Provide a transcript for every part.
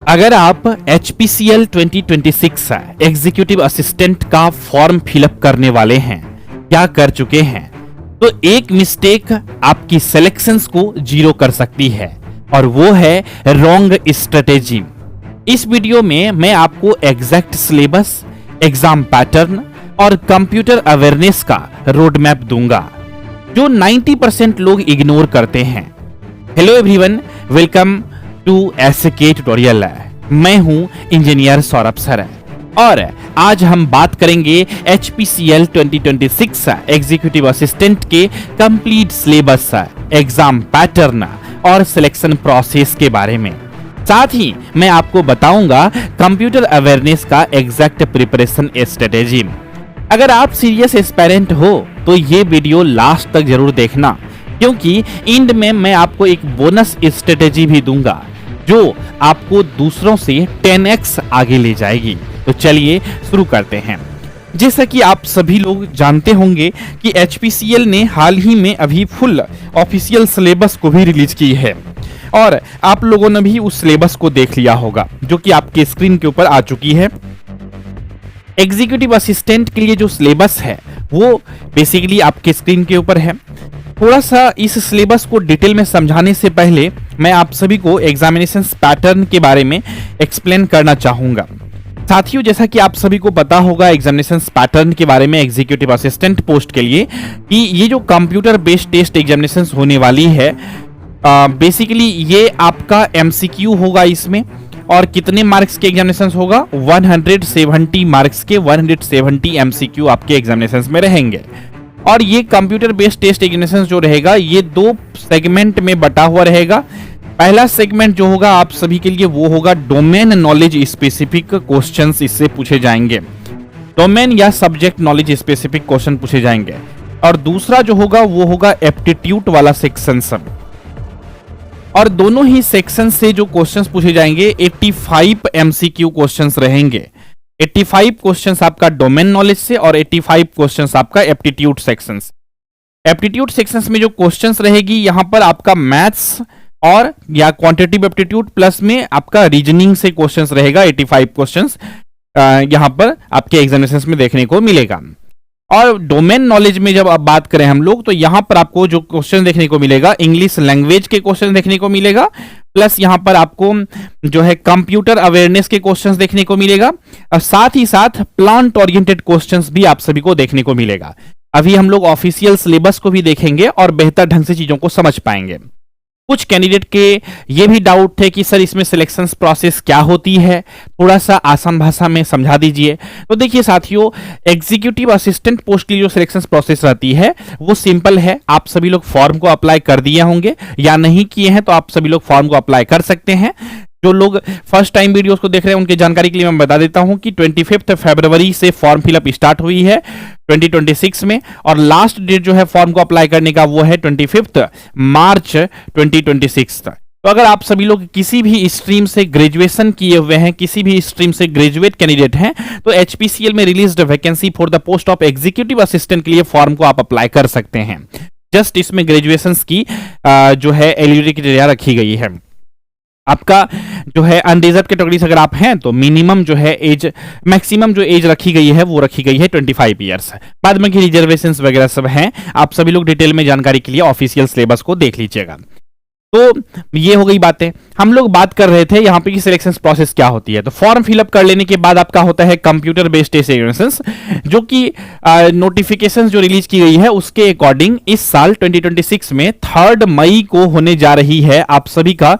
अगर आप HPCL 2026 executive assistant का फॉर्म फिलअप करने वाले हैं या कर चुके हैं तो एक मिस्टेक आपकी सिलेक्शंस को जीरो कर सकती है और वो है रॉन्ग स्ट्रेटेजी। इस वीडियो में मैं आपको एग्जैक्ट सिलेबस, एग्जाम पैटर्न और कंप्यूटर अवेयरनेस का रोड मैप दूंगा जो 90% लोग इग्नोर करते हैं। Hello everyone, welcome to SK tutorial. मैं हूं इंजीनियर सौरभ सर और आज हम बात करेंगे HPCL 2026 एग्जीक्यूटिव असिस्टेंट के कंप्लीट सिलेबस, एग्जाम पैटर्न और सिलेक्शन प्रोसेस के बारे में। साथ ही मैं आपको बताऊंगा कंप्यूटर अवेयरनेस का एग्जैक्ट प्रिपरेशन स्ट्रेटेजी। अगर आप सीरियस एस्पायरेंट हो तो ये वीडियो लास्ट तक जरूर देखना, क्योंकि एंड में मैं आपको एक बोनस स्ट्रेटेजी भी दूंगा जो आपको दूसरों से 10x आगे ले जाएगी। तो चलिए शुरू करते हैं। जैसा कि आप सभी लोग जानते होंगे कि HPCL ने हाल ही में अभी फुल ऑफिशियल सिलेबस को भी रिलीज की है और आप लोगों ने भी उस सिलेबस को देख लिया होगा जो कि आपके स्क्रीन के ऊपर आ चुकी है। एग्जीक्यूटिव असिस्टेंट के लिए जो सिलेबस है वो बेसिकली आपके स्क्रीन के ऊपर है। थोड़ा सा इस सिलेबस को डिटेल में समझाने से पहले मैं आप सभी को एग्जामिनेशन पैटर्न के बारे में एक्सप्लेन करना चाहूंगा। साथियों, जैसा कि आप सभी को पता होगा एग्जामिनेशन पैटर्न के बारे में एग्जीक्यूटिव असिस्टेंट पोस्ट के लिए कि ये जो कंप्यूटर बेस्ड टेस्ट एग्जामिनेशन होने वाली है, बेसिकली ये आपका MCQ होगा इसमें। और कितने मार्क्स के एग्जामिनेशन होगा? 170 मार्क्स के 170 MCQ आपके एग्जामिनेशन में रहेंगे। और ये कंप्यूटर बेस्ड टेस्ट एग्जामिनेशन जो रहेगा ये दो सेगमेंट में बटा हुआ रहेगा। पहला सेगमेंट जो होगा आप सभी के लिए वो होगा डोमेन नॉलेज स्पेसिफिक क्वेश्चंस इससे पूछे जाएंगे, डोमेन या सब्जेक्ट नॉलेज स्पेसिफिक क्वेश्चन पूछे जाएंगे। और दूसरा जो होगा वो होगा एप्टीट्यूड वाला सेक्शन सब। और दोनों ही सेक्शन से जो क्वेश्चंस पूछे जाएंगे 85 MCQ क्वेश्चंस रहेंगे। 85 क्वेश्चंस आपका डोमेन नॉलेज से और 85 क्वेश्चंस आपका एप्टीट्यूड सेक्शंस। एप्टीट्यूड सेक्शंस में जो क्वेश्चंस रहेगी यहां पर आपका मैथ्स और या क्वांटिटेटिव एप्टीट्यूड प्लस में आपका रीजनिंग से क्वेश्चंस रहेगा। 85 क्वेश्चंस यहां पर आपके एग्जामिनेशंस में देखने को मिलेगा। और डोमेन नॉलेज में जब आप बात करें हम लोग तो यहां पर आपको जो क्वेश्चन देखने को मिलेगा इंग्लिश लैंग्वेज के क्वेश्चन देखने को मिलेगा, प्लस यहां पर आपको जो है कंप्यूटर अवेयरनेस के क्वेश्चंस देखने को मिलेगा और साथ ही साथ प्लांट ओरिएंटेड क्वेश्चंस भी आप सभी को देखने को मिलेगा। अभी हम लोग ऑफिशियल सिलेबस को भी देखेंगे और बेहतर ढंग से चीजों को समझ पाएंगे। कुछ कैंडिडेट के ये भी डाउट थे कि सर इसमें सिलेक्शन प्रोसेस क्या होती है, थोड़ा सा आसान भाषा में समझा दीजिए। तो देखिए साथियों, एग्जीक्यूटिव असिस्टेंट पोस्ट की जो सिलेक्शन प्रोसेस रहती है वो सिंपल है। आप सभी लोग फॉर्म को अप्लाई कर दिए होंगे या नहीं किए हैं तो आप सभी लोग फॉर्म को अप्लाई कर सकते हैं। जो लोग फर्स्ट टाइम वीडियोस को देख रहे हैं उनकी जानकारी के लिए मैं बता देता हूं कि 25 फरवरी से फॉर्म फिलअप स्टार्ट हुई है 2026 में और लास्ट डेट जो है फॉर्म को अप्लाई करने का वो है 25 मार्च 2026 तक। तो अगर आप सभी लोग किसी भी स्ट्रीम से ग्रेजुएशन किए हुए हैं, किसी भी स्ट्रीम से ग्रेजुएट कैंडिडेट हैं तो HPCL में released vacancy for the post of executive assistant के लिए फॉर्म को आप अप्लाई कर सकते हैं। जस्ट इसमें ग्रेजुएशन की जो है एलिजिबिलिटी क्राइटेरिया रखी गई है। आपका जो है अनरिजर्व कैटेगरी अगर आप हैं तो मिनिमम जो है एज, मैक्सिमम जो एज रखी गई है वो रखी गई है 25 ईयर्स। बाद में की रिजर्वेशंस वगैरह सब हैं, आप सभी लोग डिटेल में जानकारी के लिए ऑफिशियल सिलेबस को देख लीजिएगा। तो ये हो गई बातें। हम लोग बात कर रहे थे यहाँ पे कि सिलेक्शन प्रोसेस क्या होती है। तो फॉर्म फिलअप कर लेने के बाद आपका होता है कंप्यूटर बेस्ड टेस्ट एग्जामिनेशन, जो कि नोटिफिकेशन जो रिलीज की गई है उसके अकॉर्डिंग इस साल 2026 में 3 मई को होने जा रही है आप सभी का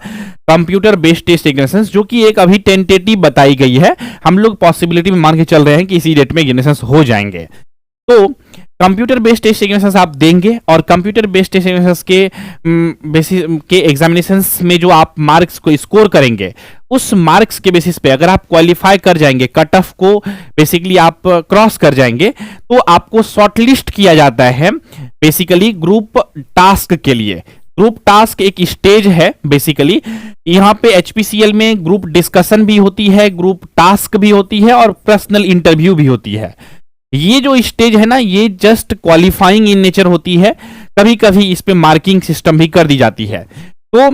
कंप्यूटर बेस्ड टेस्ट एग्जामिनेशन, जो कि एक अभी टेंटेटिव बताई गई है। हम लोग पॉसिबिलिटी में मान के चल रहे हैं कि इसी डेट में एग्जामिनेशन हो जाएंगे। तो कंप्यूटर बेस्ड टेस्ट एग्जामिनेशंस आप देंगे और कंप्यूटर बेस्ड टेस्ट एग्जामिनेशंस के एग्जामिनेशंस में जो आप मार्क्स को स्कोर करेंगे उस मार्क्स के बेसिस पे अगर आप क्वालिफाई कर जाएंगे, कट ऑफ को बेसिकली आप क्रॉस कर जाएंगे तो आपको शॉर्टलिस्ट किया जाता है बेसिकली ग्रुप टास्क के लिए। ग्रुप टास्क एक स्टेज है बेसिकली। यहाँ पे HPCL में ग्रुप डिस्कशन भी होती है, ग्रुप टास्क भी होती है और पर्सनल इंटरव्यू भी होती है। ये जो स्टेज है ना ये जस्ट क्वालिफाइंग इन नेचर होती है, कभी कभी इस पे मार्किंग सिस्टम भी कर दी जाती है। तो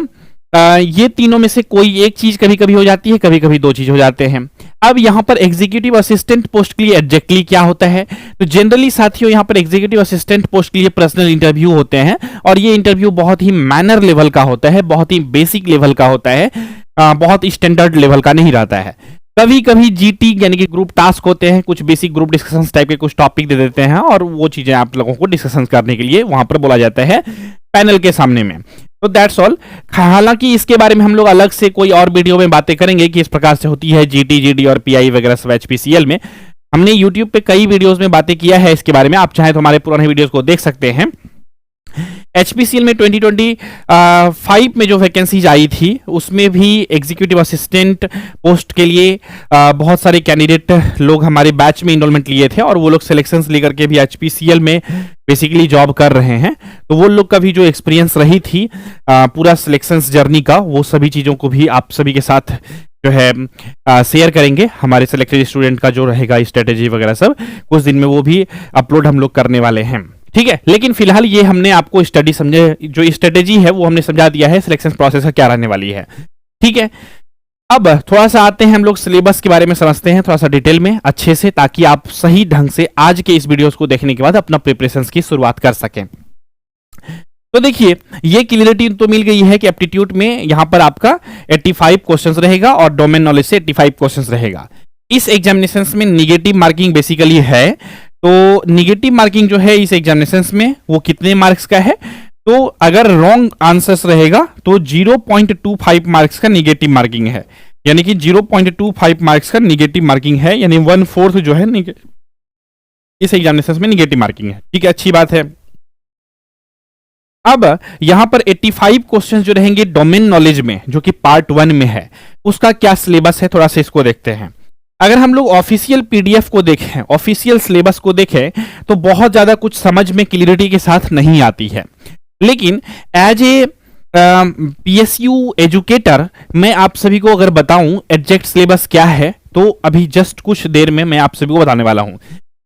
ये तीनों में से कोई एक चीज कभी कभी हो जाती है, कभी कभी दो चीज हो जाते हैं। अब यहाँ पर एग्जीक्यूटिव असिस्टेंट पोस्ट के लिए एग्जैक्टली क्या होता है, तो जनरली साथियों यहाँ पर एग्जीक्यूटिव असिस्टेंट पोस्ट के लिए पर्सनल इंटरव्यू होते हैं, और ये इंटरव्यू बहुत ही मैनर लेवल का होता है, बहुत ही बेसिक लेवल का होता है, बहुत स्टैंडर्ड लेवल का नहीं रहता है। कभी कभी जीटी यानी कि ग्रुप टास्क होते हैं, कुछ बेसिक ग्रुप डिस्कशन टाइप के कुछ टॉपिक दे देते हैं, और वो चीजें आप लोगों को डिस्कशन करने के लिए वहां पर बोला जाता है पैनल के सामने में। तो दैट्स ऑल। हालांकि इसके बारे में हम लोग अलग से कोई और वीडियो में बातें करेंगे कि इस प्रकार से होती है जीटी, जीडी और पीआई वगैरह सब एचपीसीएल में। हमने यूट्यूब पे कई वीडियोस में बातें किया है इसके बारे में, आप चाहें तो हमारे पुराने वीडियोस को देख सकते हैं। एचपीसीएल में 2025 में जो वैकेंसीज आई थी उसमें भी एग्जीक्यूटिव असिस्टेंट पोस्ट के लिए बहुत सारे कैंडिडेट लोग हमारे बैच में इनरोलमेंट लिए थे, और वो लोग सिलेक्शंस लेकर के भी एचपीसीएल में बेसिकली जॉब कर रहे हैं। तो वो लोग का भी जो एक्सपीरियंस रही थी पूरा सिलेक्शंस जर्नी का, वो सभी चीज़ों को भी आप सभी के साथ जो है शेयर करेंगे। हमारे सिलेक्टेड स्टूडेंट का जो रहेगा स्ट्रेटेजी वगैरह सब कुछ दिन में वो भी अपलोड हम लोग करने वाले हैं, ठीक है। लेकिन फिलहाल ये हमने आपको स्टडी समझे, जो स्ट्रेटेजी है वो हमने समझा दिया है, सिलेक्शन प्रोसेस क्या रहने वाली है, ठीक है। अब थोड़ा सा आते हैं हम लोग सिलेबस के बारे में समझते हैं थोड़ा सा डिटेल में अच्छे से, ताकि आप सही ढंग से आज के इस वीडियोस को देखने के बाद अपना प्रिपरेशंस की शुरुआत कर सकें। तो देखिए, ये क्लियरिटी तो मिल गई है कि एप्टीट्यूड में यहां पर आपका 85 क्वेश्चंस रहेगा और डोमेन नॉलेज से 85 क्वेश्चंस रहेगा। इस एग्जामिनेशन में निगेटिव मार्किंग बेसिकली है। तो निगेटिव मार्किंग जो है इस एग्जामिनेशन में वो कितने मार्क्स का है, तो अगर रॉन्ग आंसर्स रहेगा तो 0.25 मार्क्स का निगेटिव मार्किंग है, यानी कि 0.25 मार्क्स का निगेटिव मार्किंग है, यानी 1/4 जो है इस एग्जामिनेशन में निगेटिव मार्किंग है, ठीक है, अच्छी बात है। अब यहां पर 85 क्वेश्चन जो रहेंगे डोमेन नॉलेज में, जो कि पार्ट 1 में है, उसका क्या सिलेबस है थोड़ा सा इसको देखते हैं। अगर हम लोग ऑफिशियल पीडीएफ को देखें, ऑफिशियल सिलेबस को देखें, तो बहुत ज्यादा कुछ समझ में क्लियरिटी के साथ नहीं आती है। लेकिन एज ए पीएसयू एजुकेटर मैं आप सभी को अगर बताऊं एग्जैक्ट सिलेबस क्या है, तो अभी जस्ट कुछ देर में मैं आप सभी को बताने वाला हूं।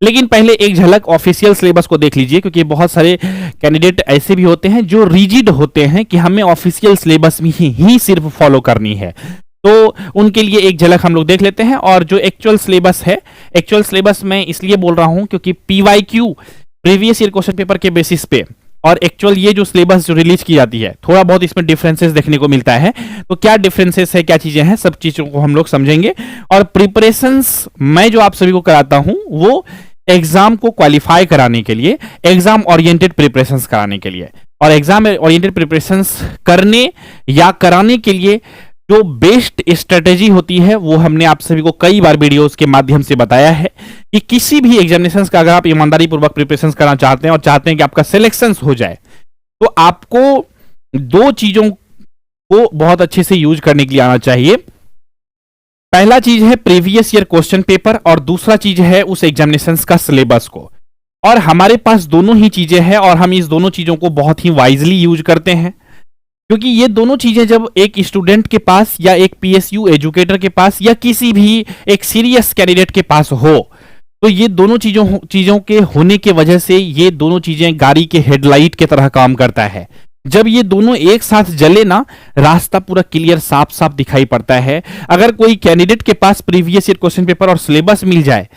लेकिन पहले एक झलक ऑफिशियल सिलेबस को देख लीजिए, क्योंकि बहुत सारे कैंडिडेट ऐसे भी होते हैं जो रिजिड होते हैं कि हमें ऑफिशियल सिलेबस में ही सिर्फ फॉलो करनी है। तो उनके लिए एक झलक हम लोग देख लेते हैं। और जो एक्चुअल सिलेबस है, एक्चुअल सिलेबस मैं इसलिए बोल रहा हूं क्योंकि PYQ previous year question paper के बेसिस पे और एक्चुअल ये जो सिलेबस जो रिलीज की जाती है, थोड़ा बहुत इसमें डिफरेंसेस देखने को मिलता है। तो क्या डिफरेंसेस है, क्या चीजें हैं, सब चीजों को हम लोग समझेंगे। और प्रिपरेशंस मैं जो आप सभी को कराता हूं वो एग्जाम को क्वालिफाई कराने के लिए, एग्जाम ओरिएंटेड प्रिपरेशंस कराने के लिए, और एग्जाम ओरिएंटेड प्रिपरेशंस करने या कराने के लिए जो बेस्ट स्ट्रेटेजी होती है वो हमने आप सभी को कई बार वीडियोस के माध्यम से बताया है कि किसी भी एग्जामिनेशंस का अगर आप ईमानदारी पूर्वक प्रिपरेशंस करना चाहते हैं और चाहते हैं कि आपका सिलेक्शंस हो जाए, तो आपको दो चीजों को बहुत अच्छे से यूज करने के लिए आना चाहिए। पहला चीज है प्रीवियस ईयर क्वेश्चन पेपर, और दूसरा चीज है उस एग्जामिनेशंस का सिलेबस को। और हमारे पास दोनों ही चीजें हैं और हम इस दोनों चीजों को बहुत ही वाइजली यूज करते हैं, क्योंकि ये दोनों चीजें जब एक स्टूडेंट के पास या एक पीएसयू एजुकेटर के पास या किसी भी एक सीरियस कैंडिडेट के पास हो, तो ये दोनों चीजों के होने के वजह से ये दोनों चीजें गाड़ी के हेडलाइट की तरह काम करता है। जब ये दोनों एक साथ जले ना, रास्ता पूरा क्लियर साफ साफ दिखाई पड़ता है। अगर कोई कैंडिडेट के पास प्रीवियस ईयर क्वेश्चन पेपर और सिलेबस मिल जाए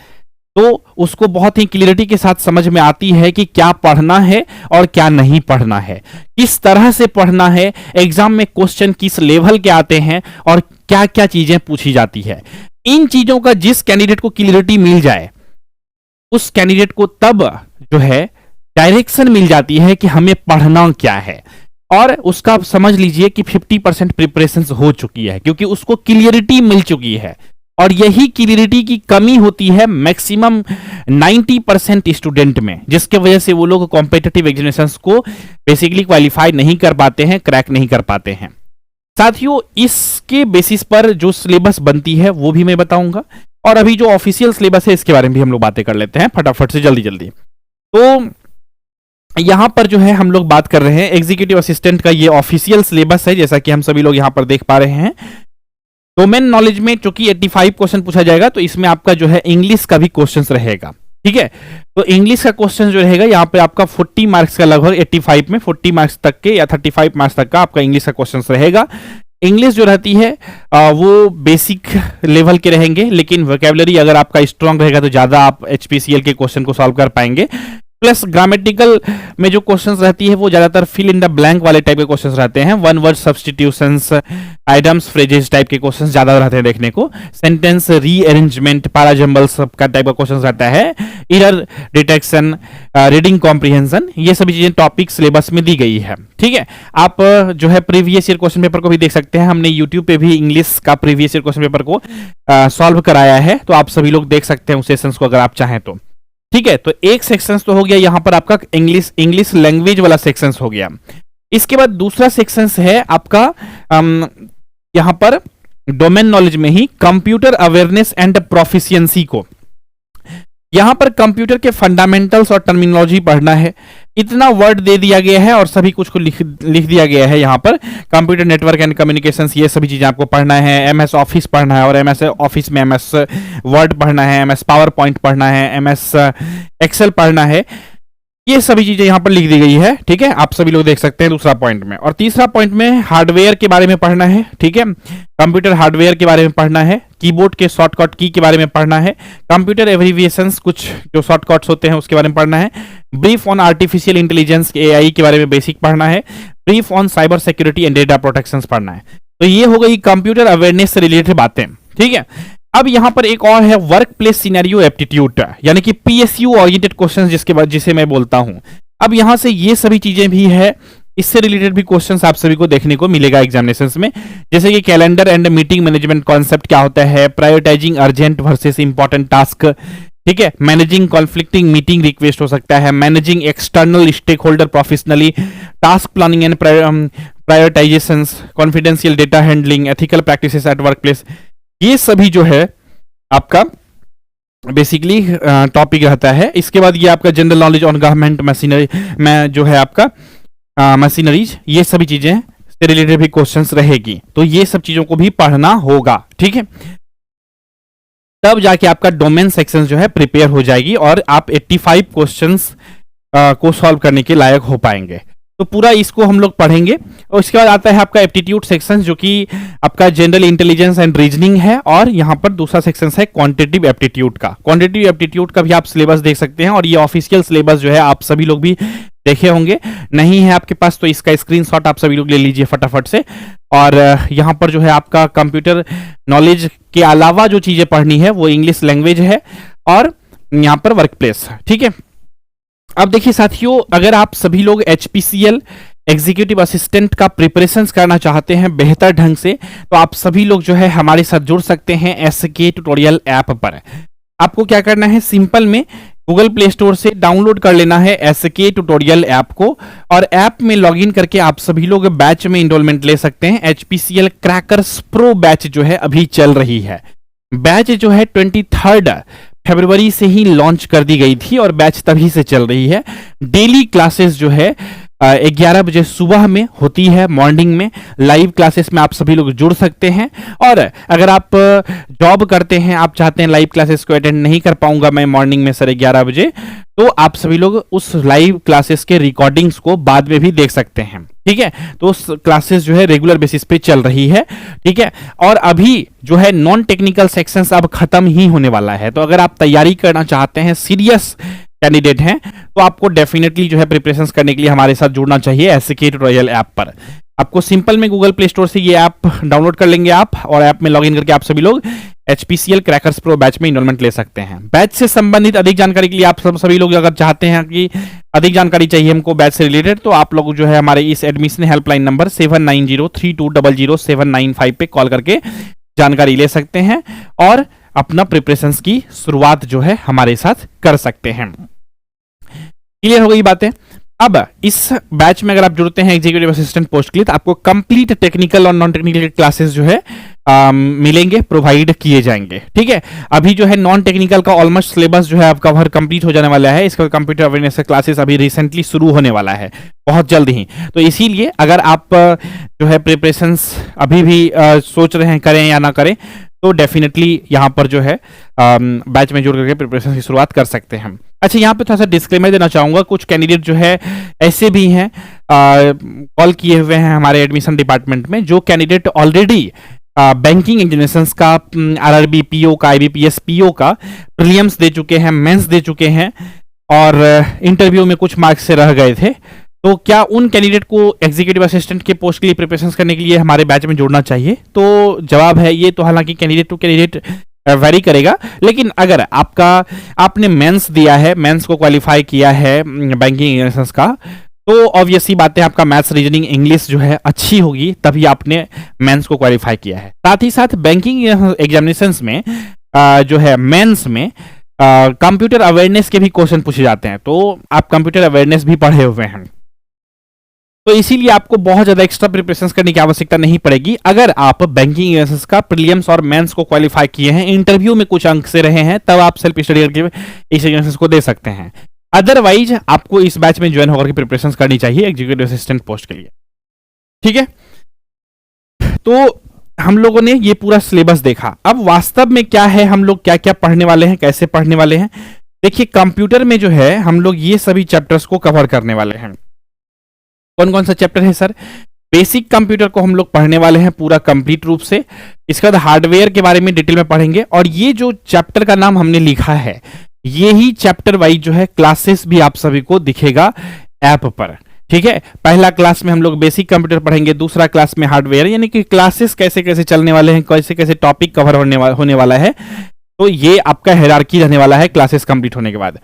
तो उसको बहुत ही क्लियरिटी के साथ समझ में आती है कि क्या पढ़ना है और क्या नहीं पढ़ना है, किस तरह से पढ़ना है, एग्जाम में क्वेश्चन किस लेवल के आते हैं और क्या क्या चीजें पूछी जाती है। इन चीजों का जिस कैंडिडेट को क्लियरिटी मिल जाए, उस कैंडिडेट को तब जो है डायरेक्शन मिल जाती है कि हमें पढ़ना क्या है, और उसका आप समझ लीजिए कि 50% प्रिपरेशन हो चुकी है, क्योंकि उसको क्लियरिटी मिल चुकी है। और यही क्लियरिटी की कमी होती है मैक्सिमम 90% स्टूडेंट में, जिसके वजह से वो लोग कॉम्पिटिटिव एग्जामिनेशंस को बेसिकली क्वालिफाई नहीं कर पाते हैं, क्रैक नहीं कर पाते हैं। साथियों, इसके बेसिस पर जो सिलेबस बनती है वो भी मैं बताऊंगा, और अभी जो ऑफिशियल सिलेबस है इसके बारे में भी हम लोग बातें कर लेते हैं फटाफट से, जल्दी जल्दी। तो यहां पर जो है हम लोग बात कर रहे हैं एग्जीक्यूटिव असिस्टेंट का, ये ऑफिशियल सिलेबस है जैसा कि हम सभी लोग यहां पर देख पा रहे हैं। डोमेन नॉलेज में चूंकि 85 क्वेश्चन पूछा जाएगा, तो इसमें आपका जो है इंग्लिश का भी क्वेश्चन रहेगा, ठीक है। तो इंग्लिश का क्वेश्चन जो रहेगा यहाँ पे आपका 40 मार्क्स का, लगभग 85 में 40 मार्क्स तक के या 35 मार्क्स तक का आपका इंग्लिश का क्वेश्चन रहेगा। इंग्लिश जो रहती है वो बेसिक लेवल के रहेंगे, लेकिन वोकैबुलरी अगर आपका स्ट्रांग रहेगा तो ज्यादा आप एचपीसीएल के क्वेश्चन को सॉल्व कर पाएंगे। प्लस ग्रामेटिकल में जो क्वेश्चंस रहती है वो ज्यादातर फिल इन द ब्लैंक वाले टाइप के क्वेश्चंस रहते हैं। One word substitutions, items, phrases type के क्वेश्चंस ज्यादा रहते हैं देखने को। सेंटेंस रीअरेंजमेंट, पैराजम्बल्स का टाइप का क्वेश्चंस रहता है। एरर डिटेक्शन, रीडिंग कॉम्प्रिहेंशन, ये सभी चीजें टॉपिक सिलेबस में दी गई है। ठीक है, आप जो है प्रीवियस ईयर क्वेश्चन पेपर को भी देख सकते हैं। हमने यूट्यूब पे भी इंग्लिश का प्रीवियस ईयर क्वेश्चन पेपर को सॉल्व कराया है, तो आप सभी लोग देख सकते हैं उस सेशंस को अगर आप चाहें तो। ठीक है, तो एक सेक्शन तो हो गया यहां पर आपका इंग्लिश लैंग्वेज वाला सेक्शन हो गया। इसके बाद दूसरा सेक्शन है आपका यहां पर डोमेन नॉलेज में ही कंप्यूटर अवेयरनेस एंड प्रोफिशिएंसी को। यहां पर कंप्यूटर के फंडामेंटल्स और टर्मिनोलॉजी पढ़ना है। इतना वर्ड दे दिया गया है और सभी कुछ को लिख दिया गया है। यहां पर कंप्यूटर नेटवर्क एंड कम्युनिकेशंस, ये सभी चीजें आपको पढ़ना है। एमएस ऑफिस पढ़ना है, और एमएस ऑफिस में एमएस वर्ड पढ़ना है, एमएस पावर पॉइंट पढ़ना है, एमएस एक्सेल पढ़ना है। ये सभी चीजें यहां पर लिख दी गई है। ठीक है, आप सभी लोग देख सकते हैं दूसरा पॉइंट में। और तीसरा पॉइंट में हार्डवेयर के बारे में पढ़ना है। ठीक है, कंप्यूटर हार्डवेयर के बारे में पढ़ना है। कीबोर्ड के शॉर्टकट की के बारे में पढ़ना है। कंप्यूटर एब्रिविएशंस, कुछ जो शॉर्टकट्स होते हैं उसके बारे में पढ़ना है। Brief on artificial intelligence, AI के बारे में बेसिक पढ़ना है। Brief on cyber security and data protection पढ़ना है। तो ये हो गई कंप्यूटर अवेयरनेस से रिलेटेड बातें। ठीक है, अब यहां पर एक और है वर्क प्लेस सिनेरियो एप्टीट्यूड, यानी कि पीएसयू ओरिएंटेड क्वेश्चंस जिसे मैं बोलता हूं। अब यहां से ये सभी चीजें भी है, इससे रिलेटेड भी क्वेश्चंस आप सभी को देखने को मिलेगा एग्जामिनेशंस में। जैसे कि calendar and meeting management concept क्या होता है, prioritising urgent versus important task. ठीक है, मैनेजिंग कॉन्फ्लिक्टिंग मीटिंग रिक्वेस्ट हो सकता है, managing external stakeholder professionally, task planning and prioritisations, confidential data handling, ethical practices at workplace. ये सभी जो है आपका बेसिकली टॉपिक रहता है। इसके बाद ये आपका general knowledge on government machinery में जो है आपका मशीनरीज, ये सभी चीजें से रिलेटेड भी क्वेश्चंस रहेगी। तो ये सब चीजों को भी पढ़ना होगा। ठीक है, तब जाके आपका डोमेन सेक्शन जो है प्रिपेयर हो जाएगी और आप 85 क्वेश्चंस को सॉल्व करने के लायक हो पाएंगे। तो पूरा इसको हम लोग पढ़ेंगे। और उसके बाद आता है आपका एप्टीट्यूड सेक्शन, जो कि आपका जनरल इंटेलिजेंस एंड रीजनिंग है। और यहाँ पर दूसरा सेक्शन है क्वांटिटेटिव एप्टीट्यूड का। क्वांटिटेटिव एप्टीट्यूड का भी आप सिलेबस देख सकते हैं, और ये ऑफिशियल सिलेबस जो है आप सभी लोग भी देखे होंगे। नहीं है आपके पास तो इसका स्क्रीनशॉट आप सभी लोग ले लीजिए फटाफट से। और यहाँ पर जो है आपका कंप्यूटर नॉलेज के अलावा जो चीजें पढ़नी है वो इंग्लिश लैंग्वेज है, और यहाँ पर वर्क प्लेस। ठीक है, अब देखिए साथियों, अगर आप सभी लोग एचपीसीएल एग्जीक्यूटिव असिस्टेंट का प्रिपरेशंस करना चाहते हैं बेहतर ढंग से, तो आप सभी लोग जो है हमारे साथ जुड़ सकते हैं एसके ट्यूटोरियल ऐप पर। आपको क्या करना है, सिंपल में गूगल प्ले स्टोर से डाउनलोड कर लेना है एसके ट्यूटोरियल ऐप को, और ऐप में लॉगिन करके आप सभी लोग बैच में इनरोलमेंट ले सकते हैं। एचपीसीएल क्रैकर्स प्रो बैच जो है अभी चल रही है। बैच जो है 23 फरवरी से ही लॉन्च कर दी गई थी, और बैच तभी से चल रही है। डेली क्लासेस जो है 11 बजे सुबह में होती है, मॉर्निंग में लाइव क्लासेस में आप सभी लोग जुड़ सकते हैं। और अगर आप जॉब करते हैं, आप चाहते हैं लाइव क्लासेस को अटेंड नहीं कर पाऊंगा मैं मॉर्निंग में 11:30 बजे, तो आप सभी लोग उस लाइव क्लासेस के रिकॉर्डिंग्स को बाद में भी देख सकते हैं। ठीक है, तो उस क्लासेस जो है रेगुलर बेसिस पे चल रही है। ठीक है, और अभी जो है नॉन टेक्निकल सेक्शंस अब खत्म ही होने वाला है। तो अगर आप तैयारी करना चाहते हैं, सीरियस कैंडिडेट हैं, तो आपको डेफिनेटली जो है प्रिपरेशंस करने के लिए हमारे साथ जुड़ना चाहिए एसके ट्यूटोरियल ऐप पर। आपको सिंपल में गूगल प्ले स्टोर से ये ऐप डाउनलोड कर लेंगे आप, और ऐप में लॉगिन करके आप सभी लोग एचपीसीएल क्रैकर्स प्रो बैच में इनरोलमेंट ले सकते हैं। बैच से संबंधित अधिक जानकारी के लिए आप सभी लोग अगर चाहते हैं कि अधिक जानकारी चाहिए हमको बैच से रिलेटेड, तो आप लोग जो है हमारे इस एडमिशन हेल्पलाइन नंबर 7903200995 पे कॉल करके जानकारी ले सकते हैं, और अपना प्रिपरेशंस की शुरुआत जो है हमारे साथ कर सकते हैं। क्लियर हो गई बातें। अब इस बैच में अगर आप जुड़ते हैं एग्जीक्यूटिव असिस्टेंट पोस्ट के लिए, तो आपको कंप्लीट टेक्निकल और नॉन टेक्निकल क्लासेस जो है मिलेंगे, प्रोवाइड किए जाएंगे। ठीक है, अभी जो है नॉन टेक्निकल का ऑलमोस्ट सिलेबस जो है आपका कवर कंप्लीट हो जाने वाला है। इसका कंप्यूटर अवेयरनेस का क्लासेस अभी रिसेंटली शुरू होने वाला है, बहुत जल्द ही। तो इसीलिए अगर आप जो है प्रिपरेशंस अभी भी सोच रहे हैं करें या ना करें, तो डेफिनेटली यहाँ पर जो है बैच में जुड़ करके प्रिपरेशन की शुरुआत कर सकते हैं। अच्छा, यहाँ पे थोड़ा सा डिस्क्लेमर देना चाहूंगा, कुछ कैंडिडेट जो है ऐसे भी हैं कॉल किए हुए हैं हमारे एडमिशन डिपार्टमेंट में, जो कैंडिडेट ऑलरेडी बैंकिंग एग्जामिनेशंस का, आरआरबी पीओ का, आईबीपीएस पीओ का प्रीलिम्स दे चुके हैं, मेंस दे चुके हैं और इंटरव्यू में कुछ मार्क्स से रह गए थे, तो क्या उन कैंडिडेट को एग्जीक्यूटिव असिस्टेंट के पोस्ट के लिए प्रिपरेशन करने के लिए हमारे बैच में जोड़ना चाहिए? तो जवाब है ये तो हालांकि कैंडिडेट टू कैंडिडेट वेरी करेगा, लेकिन अगर आपने मेंस दिया है, मेंस को क्वालिफाई किया है बैंकिंग एग्जामिनेशंस का, तो ऑब्वियस सी बात है आपका मैथ्स, रीजनिंग, इंग्लिश जो है अच्छी होगी, तभी आपने मेंस को क्वालिफाई किया है। साथ ही साथ बैंकिंग एग्जामिनेशंस में जो है मेंस में कंप्यूटर अवेयरनेस के भी क्वेश्चन पूछे जाते हैं, तो आप कंप्यूटर अवेयरनेस भी पढ़े हुए हैं, तो इसीलिए आपको बहुत ज्यादा एक्स्ट्रा प्रिपरेशन करने की आवश्यकता नहीं पड़ेगी। अगर आप बैंकिंग एग्जाम्स का प्रीलिम्स और मेंस को क्वालिफाई किए हैं, इंटरव्यू में कुछ अंक से रहे हैं, तब आप सेल्फ स्टडी करके इस एग्जाम्स को दे सकते हैं। अदरवाइज आपको इस बैच में ज्वाइन होकर के प्रिपरेशन करनी चाहिए एग्जीक्यूटिव असिस्टेंट पोस्ट के लिए। ठीक है, तो हम लोगों ने ये पूरा सिलेबस देखा। अब वास्तव में क्या है, हम लोग क्या क्या पढ़ने वाले हैं, कैसे पढ़ने वाले हैं। देखिए, कंप्यूटर में जो है हम लोग ये सभी चैप्टर्स को कवर करने वाले हैं। कौन कौन सा चैप्टर है सर? बेसिक कंप्यूटर को हम लोग पढ़ने वाले हैं पूरा कंप्लीट रूप से। इसके बाद हार्डवेयर के बारे में डिटेल में पढ़ेंगे, और ये जो चैप्टर का नाम हमने लिखा है, ये ही चैप्टर वाइज जो है क्लासेस भी आप सभी को दिखेगा ऐप पर। ठीक है, पहला क्लास में हम लोग बेसिक कंप्यूटर पढ़ेंगे, दूसरा क्लास में हार्डवेयर, यानी कि क्लासेस कैसे कैसे चलने वाले हैं, कैसे कैसे टॉपिक कवर होने वाला है, तो ये आपका हायरार्की रहने वाला है क्लासेस कंप्लीट होने के बाद।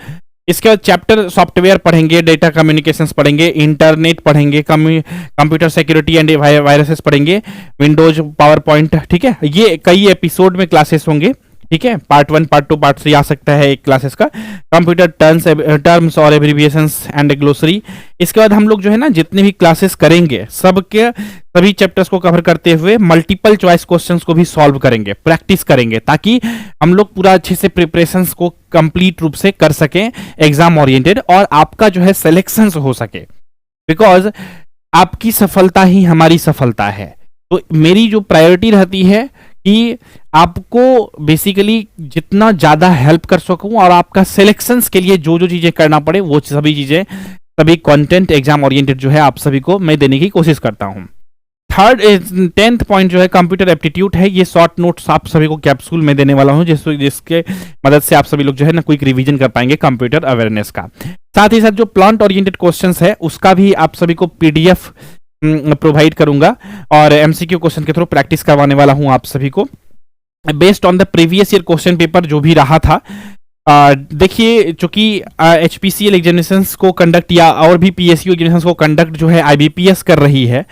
इसके बाद चैप्टर सॉफ्टवेयर पढ़ेंगे, डेटा कम्युनिकेशंस पढ़ेंगे, इंटरनेट पढ़ेंगे, कंप्यूटर सिक्योरिटी एंड वायरसेस पढ़ेंगे, विंडोज, पावर पॉइंट। ठीक है, ये कई एपिसोड में क्लासेस होंगे। ठीक है, पार्ट 1, पार्ट 2, पार्ट 3 आ सकता है एक क्लासेस का। कंप्यूटर टर्म्स और एब्रिविएशंस एंड ग्लोसरी। इसके बाद हम लोग जो है ना, जितने भी क्लासेस करेंगे सभी चैप्टर्स को कवर करते हुए मल्टीपल चॉइस क्वेश्चंस को भी सॉल्व करेंगे, प्रैक्टिस करेंगे, ताकि हम लोग पूरा अच्छे से प्रिपरेशंस को कंप्लीट रूप से कर सकें एग्जाम ओरिएंटेड, और आपका जो है सिलेक्शन हो सके। बिकॉज आपकी सफलता ही हमारी सफलता है। तो मेरी जो प्रायोरिटी रहती है कि आपको बेसिकली जितना ज्यादा हेल्प कर सकूं, और आपका सिलेक्शंस के लिए जो जो चीजें करना पड़े वो सभी चीजें, सभी कंटेंट एग्जाम ओरिएंटेड जो है आप सभी को मैं देने की कोशिश करता हूं। 10th पॉइंट जो है कंप्यूटर एप्टीट्यूड है। ये शॉर्ट नोट्स आप सभी को कैप्सूल में देने वाला हूं, जिसके मदद से आप सभी लोग जो है ना क्विक रिवीजन कर पाएंगे कंप्यूटर अवेयरनेस का। साथ ही साथ जो प्लांट ओरिएंटेड क्वेश्चंस है उसका भी आप सभी को पीडीएफ प्रोवाइड करूंगा, और एमसीक्यू क्वेश्चन के थ्रू प्रैक्टिस करवाने वाला हूं आप सभी को based on the previous year question paper जो भी रहा था। देखिए, चूंकि एचपीसीएल एग्जामिनेशंस को कंडक्ट या और भी पीएसयू एग्जामिनेशंस को कंडक्ट जो है आईबीपीएस कर रही है,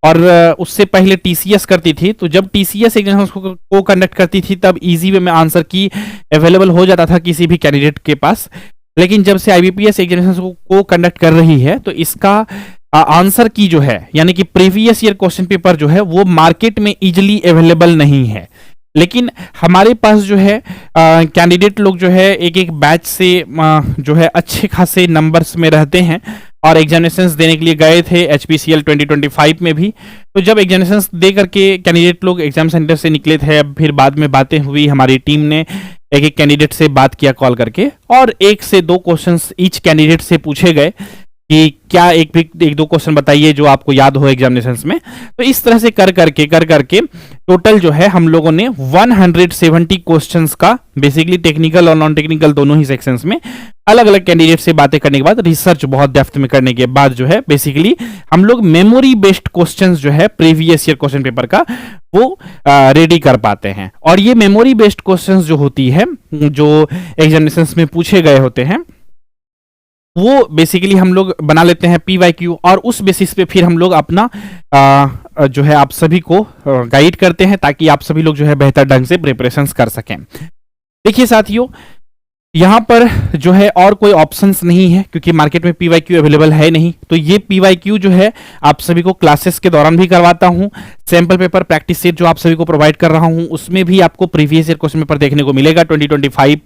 और उससे पहले टीसीएस करती थी, तो जब टीसीएस एग्जामिनेशंस को कंडक्ट करती थी तब इजी वे में आंसर की अवेलेबल हो जाता था किसी भी कैंडिडेट के पास। लेकिन जब से आईबीपीएस एग्जामिनेशंस को कंडक्ट कर रही है, तो इसका आंसर की जो है, यानी कि प्रीवियस ईयर क्वेश्चन पेपर जो है वो मार्केट में इजिली अवेलेबल नहीं है। लेकिन हमारे पास जो है कैंडिडेट लोग जो है एक एक बैच से जो है अच्छे खासे नंबर्स में रहते हैं, और एग्जामिनेशंस देने के लिए गए थे एचपीसीएल 2025 में भी। तो जब एग्जामिनेशंस दे करके कैंडिडेट लोग एग्जाम सेंटर से निकले थे, फिर बाद में बातें हुई, हमारी टीम ने एक एक कैंडिडेट से बात किया कॉल करके, और 1 से 2 क्वेश्चंस ईच कैंडिडेट से पूछे गए कि क्या एक दो क्वेश्चन बताइए जो आपको याद हो एग्जामिनेशंस में। तो इस तरह से कर करके टोटल जो है हम लोगों ने 170 क्वेश्चंस का, बेसिकली टेक्निकल और नॉन टेक्निकल दोनों ही सेक्शंस में अलग अलग कैंडिडेट से बातें करने के बाद, रिसर्च बहुत डेप्थ में करने के बाद जो है बेसिकली हम लोग मेमोरी बेस्ड क्वेश्चंस जो है प्रीवियस ईयर क्वेश्चन पेपर का वो रेडी कर पाते हैं। और ये मेमोरी बेस्ड क्वेश्चंस जो होती है, जो एग्जामिनेशंस में पूछे गए होते हैं, वो बेसिकली हम लोग बना लेते हैं पीवाईक्यू, और उस बेसिस पे फिर हम लोग अपना जो है आप सभी को गाइड करते हैं, ताकि आप सभी लोग जो है बेहतर ढंग से प्रिपरेशंस कर सकें। देखिए साथियों, यहाँ पर जो है और कोई ऑप्शंस नहीं है, क्योंकि मार्केट में पीवाईक्यू अवेलेबल है नहीं। तो ये पीवाईक्यू जो है आप सभी को क्लासेस के दौरान भी करवाता हूँ। सैंपल पेपर प्रैक्टिस सेट जो आप सभी को प्रोवाइड कर रहा हूँ, उसमें भी आपको प्रीवियस ईयर क्वेश्चन पेपर देखने को मिलेगा 2025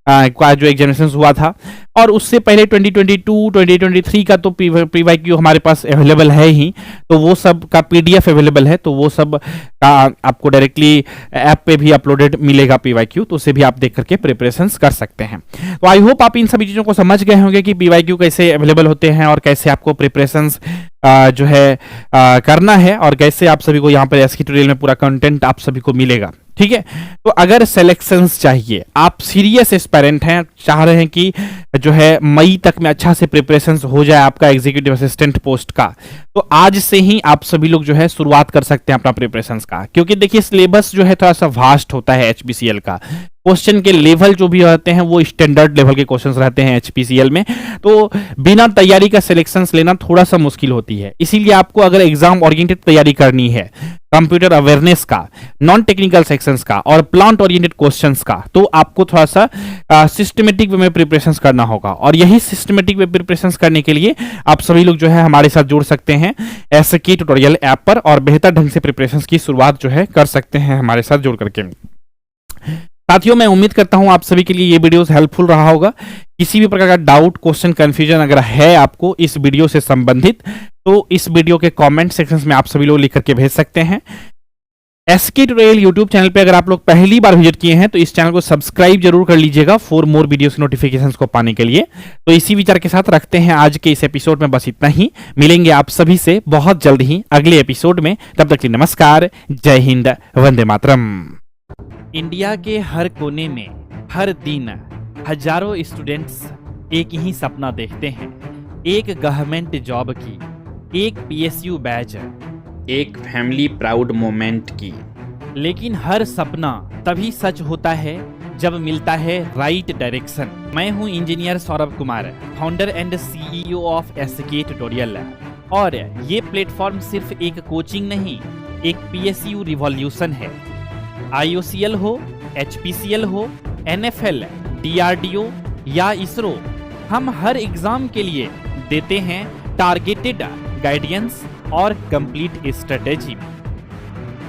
का जो एग्जामिनेशन हुआ था, और उससे पहले 2022 2023 का तो पीवाईक्यू हमारे पास अवेलेबल है ही, तो वो सब का पीडीएफ अवेलेबल है, तो वो सब का आपको डायरेक्टली ऐप पे भी अपलोडेड मिलेगा पीवाईक्यू, तो उसे भी आप देख करके प्रिपरेशंस कर सकते हैं। तो आई होप आप इन सभी चीज़ों को समझ गए होंगे कि पीवाईक्यू कैसे अवेलेबल होते हैं और कैसे आपको प्रिपरेशंस जो है करना है, और कैसे आप सभी को यहाँ पर एसके ट्यूटोरियल में पूरा कंटेंट आप सभी को मिलेगा। ठीक है, तो अगर सिलेक्शंस चाहिए, आप सीरियस एस्पायरेंट हैं, चाह रहे हैं कि जो है मई तक में अच्छा से प्रिपरेशंस हो जाए आपका एग्जीक्यूटिव असिस्टेंट पोस्ट का, तो आज से ही आप सभी लोग जो है शुरुआत कर सकते हैं अपना प्रिपरेशंस का। क्योंकि देखिए सिलेबस जो है थोड़ा सा वास्ट होता है एचपीसीएल का, क्वेश्चन के लेवल जो भी रहते हैं वो स्टैंडर्ड लेवल के क्वेश्चंस रहते हैं एचपीसीएल में, तो बिना तैयारी का सिलेक्शंस लेना थोड़ा सा मुश्किल होती है। इसीलिए आपको अगर एग्जाम ओरिएंटेड तैयारी करनी है, कंप्यूटर अवेयरनेस का, नॉन टेक्निकल सेक्शंस का और प्लांट ओरिएंटेड क्वेश्चंस का, तो आपको थोड़ा सा सिस्टमेटिक वे में प्रिपरेशंस करना होगा। और यही सिस्टमेटिक वे प्रिपरेशंस करने के लिए आप सभी लोग जो है हमारे साथ जुड़ सकते हैं एसके ट्यूटोरियल ऐप पर, और बेहतर ढंग से प्रिपरेशंस की शुरुआत जो है कर सकते हैं हमारे साथ जुड़ करके। साथियों, मैं उम्मीद करता हूं आप सभी के लिए ये वीडियोस हेल्पफुल रहा होगा। किसी भी प्रकार का डाउट, क्वेश्चन, कंफ्यूजन अगर है आपको इस वीडियो से संबंधित, तो इस वीडियो के कमेंट सेक्शंस में आप सभी लोग लिख करके भेज सकते हैं। एसके ट्यूटोरियल यूट्यूब चैनल पे अगर आप लोग पहली बार विजिट किए हैं तो इस चैनल को सब्सक्राइब जरूर कर लीजिएगा फॉर मोर वीडियोस नोटिफिकेशंस को पाने के लिए। तो इसी विचार के साथ रखते हैं आज के इस एपिसोड में बस इतना ही। मिलेंगे आप सभी से बहुत जल्द ही अगले एपिसोड में, तब तक के लिए नमस्कार, जय हिंद, वंदे मातरम। इंडिया के हर कोने में हर दिन हजारों स्टूडेंट्स एक ही सपना देखते हैं, एक गवर्नमेंट जॉब की, एक पीएसयू बैच, एक फैमिली प्राउड मोमेंट की। लेकिन हर सपना तभी सच होता है जब मिलता है राइट डायरेक्शन। मैं हूं engineer Saurabh Kumar, founder and CEO of SK tutorial, और ये प्लेटफॉर्म सिर्फ एक कोचिंग नहीं, एक पीएसयू रिवॉल्यूशन है। आईओसीएल हो, एचपीसीएल हो, एनएफएल, डीआरडीओ या इसरो, हम हर एग्जाम के लिए देते हैं टारगेटेड गाइडेंस और कंप्लीट स्ट्रेटेजी।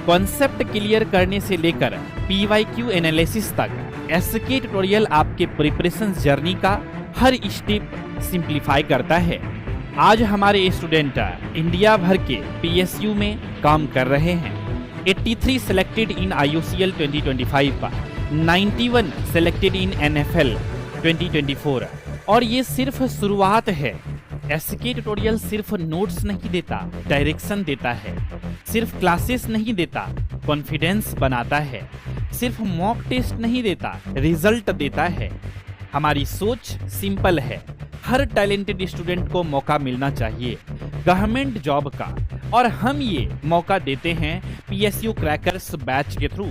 कॉन्सेप्ट क्लियर करने से लेकर पीवाईक्यू एनालिसिस तक एसके ट्यूटोरियल आपके प्रिपरेशन जर्नी का हर स्टेप सिंप्लीफाई करता है। आज हमारे स्टूडेंट इंडिया भर के पीएसयू में काम कर रहे हैं। 83 selected in IOCL 2025, 91 selected in NFL 2024, और ये सिर्फ शुरुआत है। एसके ट्यूटोरियल सिर्फ नोट्स नहीं देता, डायरेक्शन देता है। सिर्फ क्लासेस नहीं देता, कॉन्फिडेंस बनाता है। सिर्फ मॉक टेस्ट नहीं देता, रिजल्ट देता है। हमारी सोच सिंपल है, हर टैलेंटेड स्टूडेंट को मौका मिलना चाहिए गवर्नमेंट जॉब का, और हम ये मौका देते हैं पीएसयू क्रैकर्स बैच के थ्रू,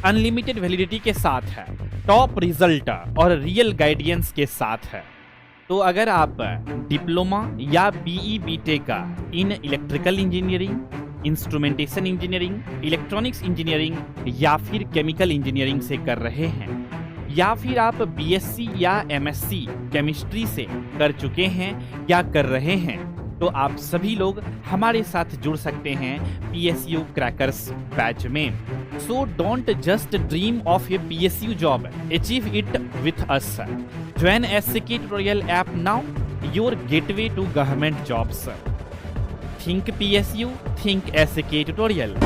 अनलिमिटेड वैलिडिटी के साथ है, टॉप रिजल्ट और रियल गाइडेंस के साथ है। तो अगर आप डिप्लोमा या BE B Tech in electrical engineering, instrumentation engineering, electronics engineering या फिर केमिकल इंजीनियरिंग से कर रहे हैं, या फिर आप बीएससी या एमएससी केमिस्ट्री से कर चुके हैं या कर रहे हैं, तो आप सभी लोग हमारे साथ जुड़ सकते हैं पीएसयू क्रैकर्स बैच में। So don't just dream of a PSU job, achieve it with us. Join SK tutorial app now, your gateway to government jobs. Think PSU, think SK tutorial.